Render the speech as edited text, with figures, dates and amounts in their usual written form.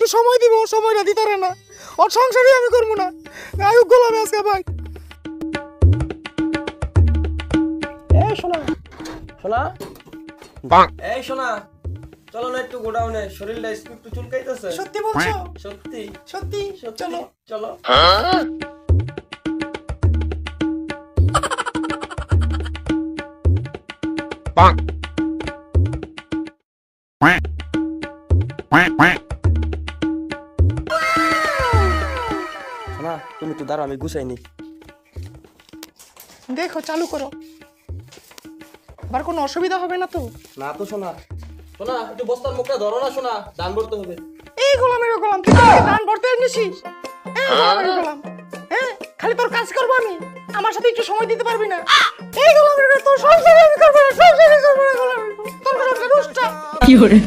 একটু সময় দিব, সময়টা দিতে পারে না। ওর সংসারই আমি করবো না। আয়ুক গোলামে আজকে ভাই। এই শোনা শোনা, এই শোনা, চলো না একটু গোডাউনে, শরীরটা একটু চুলকাইতেছে। সত্যি বলছো? সত্যি সত্যি চলো চলো। শোনা তুমি একটু দাঁড়াও, আমি গুছাইনি। দেখো চালু করো, আবার কোনো অসুবিধা হবে না তো? না তো শোনা। শোনা একটু বস্তার মুখটা ধরো না শোনা, দান করতে হবে। এই গোলামের গোলাম, তুই আমাকে দান করতে এনেছিস? এই গোলামের গোলাম, হ্যাঁ খালি তোর কাজ করবো আমি, আমার সাথে একটু সময় দিতে পারবি না? এই গোলামের গোলাম, তোর সংসার আমি করবো না, সংসারই করবো না গোলামের গোলাম, তোর সংসার নষ্ট। কি হরে